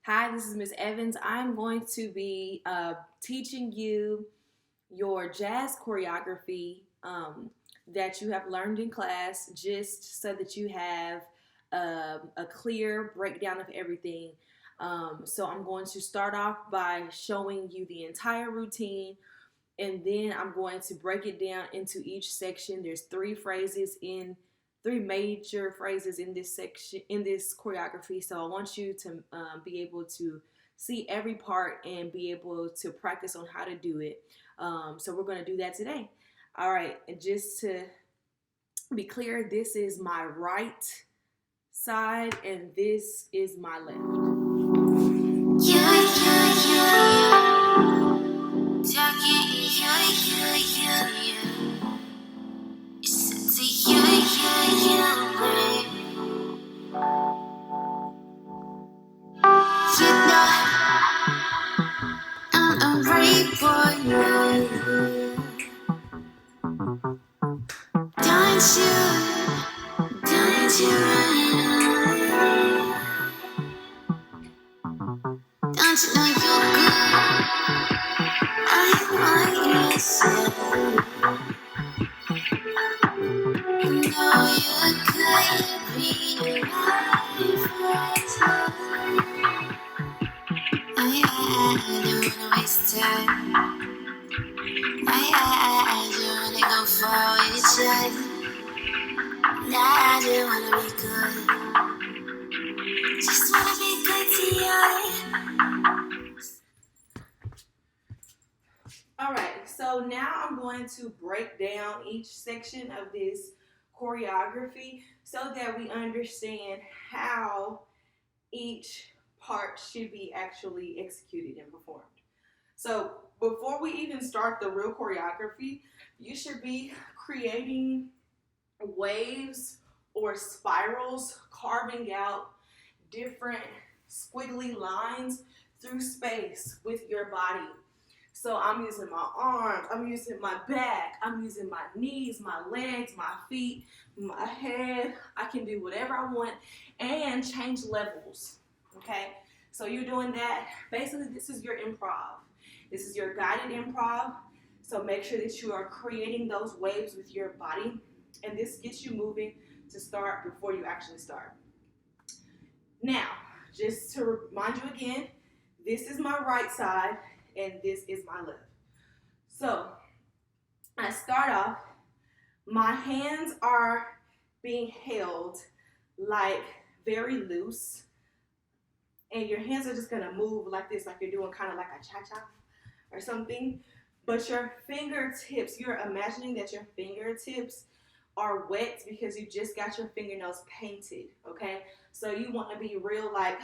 Hi, this is Miss Evans. I'm going to be teaching you your jazz choreography that you have learned in class, just so that you have a clear breakdown of everything. So I'm going to start off by showing you the entire routine, and then I'm going to break it down into each section. There's three major phrases in this section, in this choreography. So I want you to be able to see every part and be able to practice on how to do it. So we're going to do that today. All right, and just to be clear, this is my right side and this is my left. Don't you know you're good? I want yourself. You know you could be right for time. I don't wanna waste time. I don't wanna go far with each other. I just wanna be good. Just wanna be good to you. All right, so now I'm going to break down each section of this choreography so that we understand how each part should be actually executed and performed. So before we even start the real choreography, you should be creating waves or spirals, carving out different squiggly lines through space with your body. So I'm using my arms, I'm using my back, I'm using my knees, my legs, my feet, my head. I can do whatever I want and change levels. Okay? So you're doing that. Basically, this is your improv. This is your guided improv. So make sure that you are creating those waves with your body. And this gets you moving to start before you actually start. Now, just to remind you again, this is my right side and this is my left. So I start off, my hands are being held like very loose, and your hands are just gonna move like this, like you're doing kind of like a cha-cha or something. But your fingertips, you're imagining that your fingertips are wet because you just got your fingernails painted, okay? So you want to be real like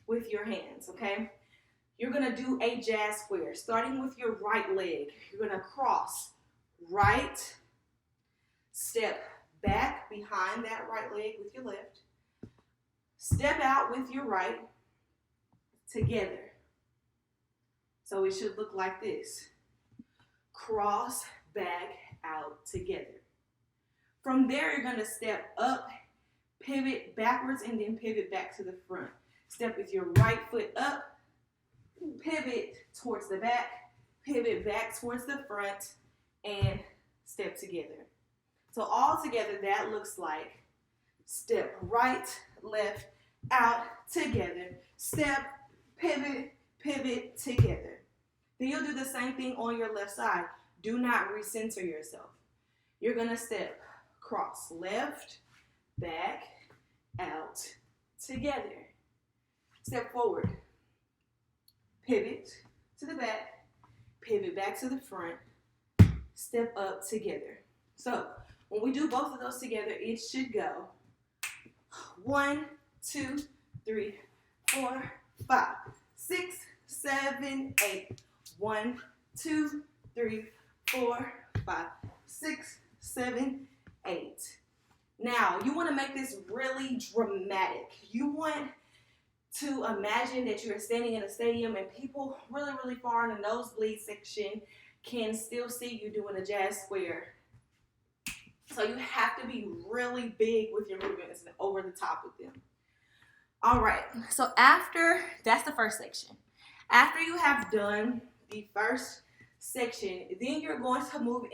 with your hands, okay? You're gonna do a jazz square, starting with your right leg. You're gonna cross right, step back behind that right leg with your left, step out with your right, together. So it should look like this. Cross, back, out, together. From there, you're gonna step up, pivot backwards, and then pivot back to the front. Step with your right foot up, pivot towards the back, pivot back towards the front, and step together. So all together, that looks like step right, left, out, together, step, pivot, pivot, together. Then you'll do the same thing on your left side. Do not recenter yourself. You're gonna step cross, left, back, out, together. Step forward, pivot to the back, pivot back to the front, step up, together. So when we do both of those together, it should go 1, 2, 3, 4, 5, 6, 7, 8. 1, 2, 3, 4, 5, 6, 7, 8. Now, you want to make this really dramatic. You want to imagine that you are standing in a stadium and people really, really far in the nosebleed section can still see you doing a jazz square. So you have to be really big with your movements and over the top with them. All right, so that's the first section. After you have done the first section, then you're going to move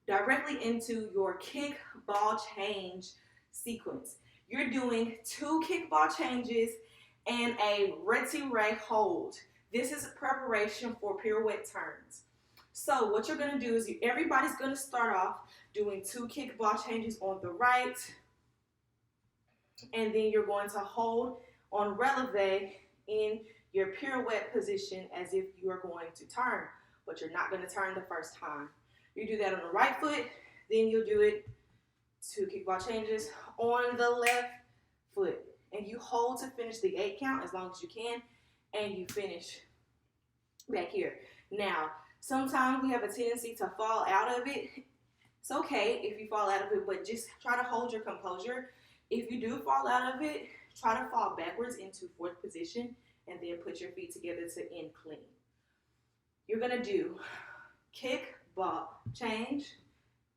directly into your kick ball change sequence. You're doing 2 kickball changes and a retire hold. This is preparation for pirouette turns. So what you're going to do is everybody's going to start off doing 2 kickball changes on the right, and then you're going to hold on releve in your pirouette position as if you are going to turn, but you're not going to turn the first time. You do that on the right foot, then you'll do it 2 kickball changes on the left foot, and you hold to finish the 8 count as long as you can, and you finish back here. Now, sometimes we have a tendency to fall out of it. It's okay if you fall out of it, but just try to hold your composure. If you do fall out of it, try to fall backwards into 4th position and then put your feet together to end clean. You're going to do kick, ball, change,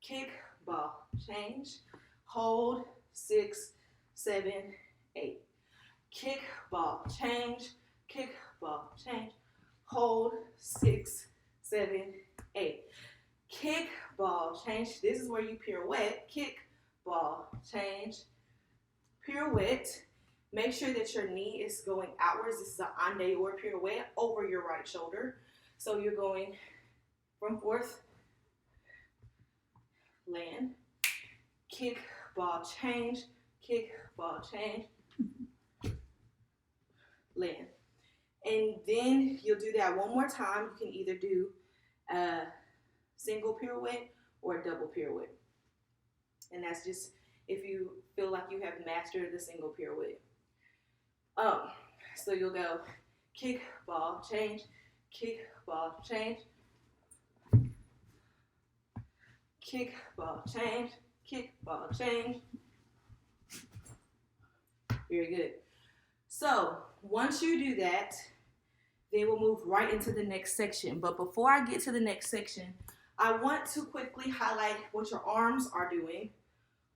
kick, ball, change, hold, 6, 7, 8. Kick, ball, change, kick, ball, change, hold, 6, 7, 8. Kick, ball, change. This is where you pirouette. Kick, ball, change, pirouette. Make sure that your knee is going outwards. This is an ande or pirouette over your right shoulder. So you're going from 4th, land, kick, ball, change, kick, ball, change, land. And then you'll do that one more time. You can either do a single pirouette or a double pirouette. And that's just if you feel like you have mastered the single pirouette. So you'll go kick, ball, change, kick, ball, change, kick, ball, change, kick, ball, change. Very good. So once you do that, then we'll move right into the next section. But before I get to the next section, I want to quickly highlight what your arms are doing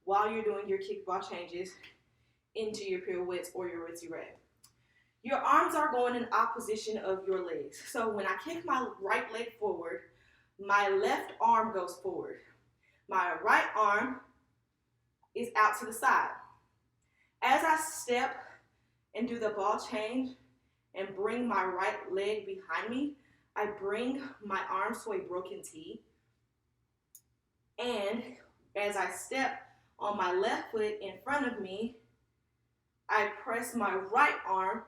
while you're doing your kickball changes into your pirouettes or your retire. Your arms are going in opposition of your legs. So when I kick my right leg forward, my left arm goes forward. My right arm is out to the side. As I step and do the ball change and bring my right leg behind me, I bring my arms to a broken T. And as I step on my left foot in front of me, I press my right arm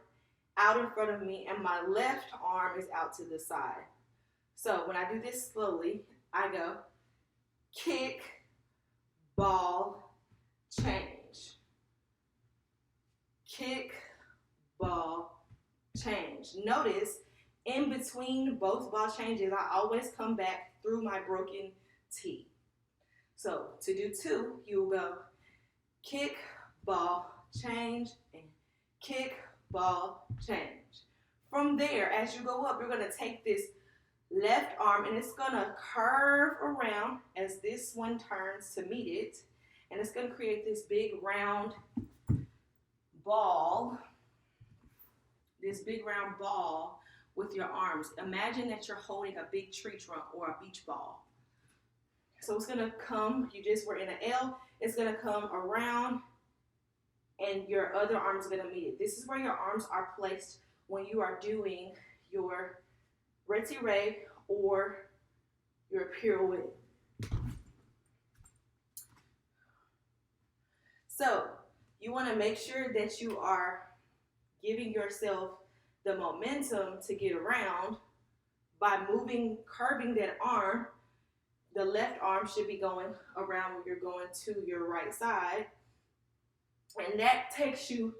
out in front of me and my left arm is out to the side. So when I do this slowly, I go kick, ball, change. Kick, ball, change. Notice in between both ball changes, I always come back through my broken T. So to do 2, you'll go kick, ball, change, and kick, ball, change. From there, as you go up, you're going to take this left arm and it's going to curve around as this one turns to meet it. And it's going to create this big round ball, with your arms. Imagine that you're holding a big tree trunk or a beach ball. So it's going to come, you just were in an L, it's going to come around and your other arm is going to meet it. This is where your arms are placed when you are doing your retire or your pirouette. So you want to make sure that you are giving yourself the momentum to get around by curving that arm. The left arm should be going around when you're going to your right side. And that takes you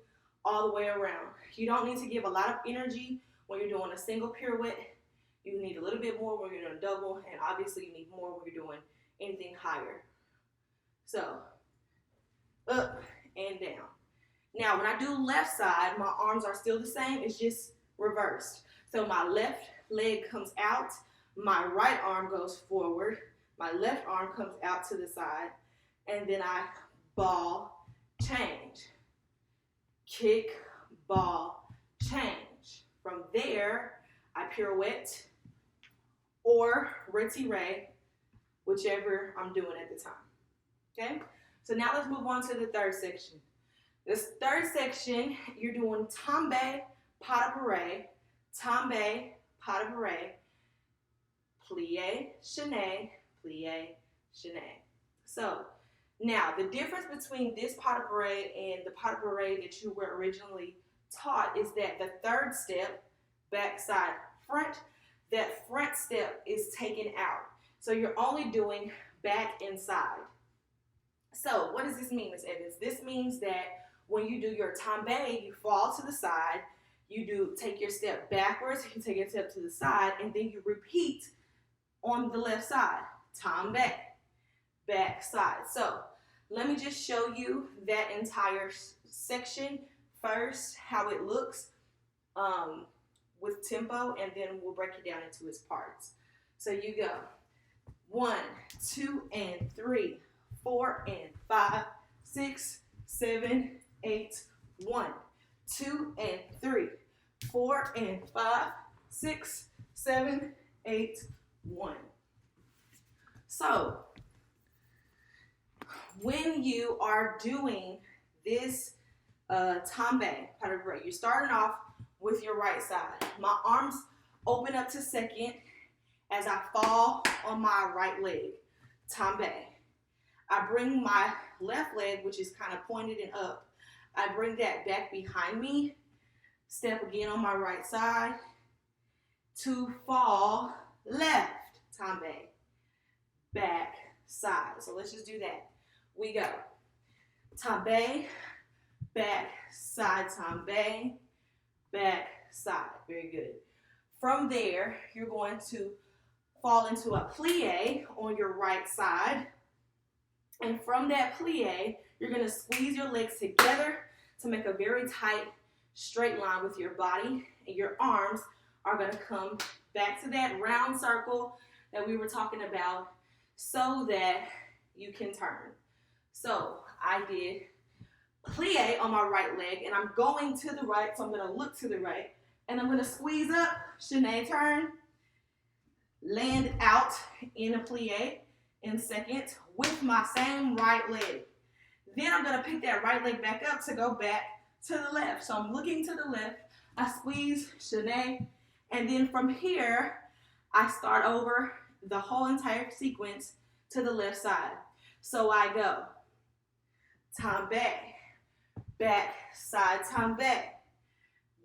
all the way around. You don't need to give a lot of energy when you're doing a single pirouette. You need a little bit more when you're doing a double, and obviously you need more when you're doing anything higher. So, up and down. Now, when I do left side, my arms are still the same. It's just reversed. So my left leg comes out, my right arm goes forward, my left arm comes out to the side, and then I ball, change, kick, ball, change. From there, I pirouette or retire, whichever I'm doing at the time. Okay? So now let's move on to the third section. This third section, you're doing tombe, pas de bourrée, tombe, pas de bourrée, plie, chaîné, plie, chaîné. So now the difference between this pas de bourrée and the pas de bourrée that you were originally taught is that the third step, back, side, front, that front step is taken out. So you're only doing back and side. So what does this mean, Ms. Evans? This means that when you do your tombe, you fall to the side, you take your step backwards, you take your step to the side, and then you repeat on the left side. Tombe, back, side. So let me just show you that entire section first, how it looks with tempo, and then we'll break it down into its parts. So you go 1, 2, and 3, 4, and 5, 6, 7, 8, 1, 2, and 3, 4, and 5, 6, 7, 8, 1. So when you are doing this tombe, pas de bourrée, you're starting off with your right side. My arms open up to second as I fall on my right leg. Tombe. I bring my left leg, which is kind of pointed and up, I bring that back behind me, step again on my right side, to fall left, tombe, back, side. So let's just do that. We go. Tombe, back, side, tombe, back, side. Very good. From there, you're going to fall into a plie on your right side. And from that plie, you're going to squeeze your legs together to make a very tight, straight line with your body. And your arms are going to come back to that round circle that we were talking about so that you can turn. So I did plie on my right leg, and I'm going to the right, so I'm going to look to the right, and I'm going to squeeze up, chaîné turn, land out in a plie in second with my same right leg. Then I'm going to pick that right leg back up to go back to the left. So I'm looking to the left, I squeeze, chaîné, and then from here, I start over the whole entire sequence to the left side. So I go tombe, back, side, tombe,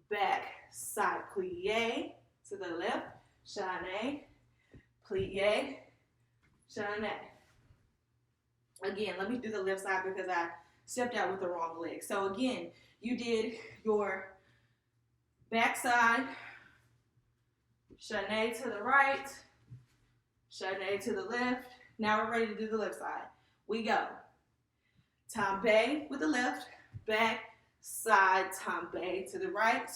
back, side, plie, to the left, chaîné, plie, chaîné. Again, let me do the left side because I stepped out with the wrong leg. So again, you did your back side, chaîné to the right, chaîné to the left. Now we're ready to do the left side. We go. Tombe with the left, back, side, tombe to the right,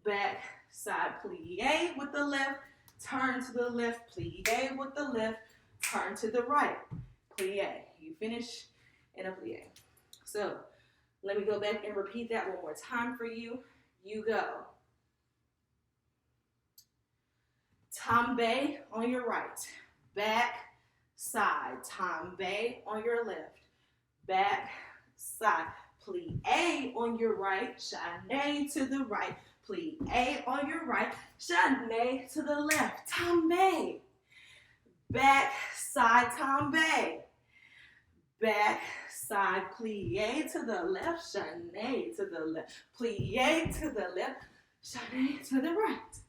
back, side, plie with the left, turn to the left, plie with the left, turn to the right, plie. You finish in a plie. So let me go back and repeat that one more time for you. You go. Tombe on your right, back, side, tombe on your left, back, side, plie on your right, chaîné to the right, plie on your right, chaîné to the left, tombe, back, side, tombe, back, side, plie to the left, chaîné to the left, plie to the left, chaîné to the right.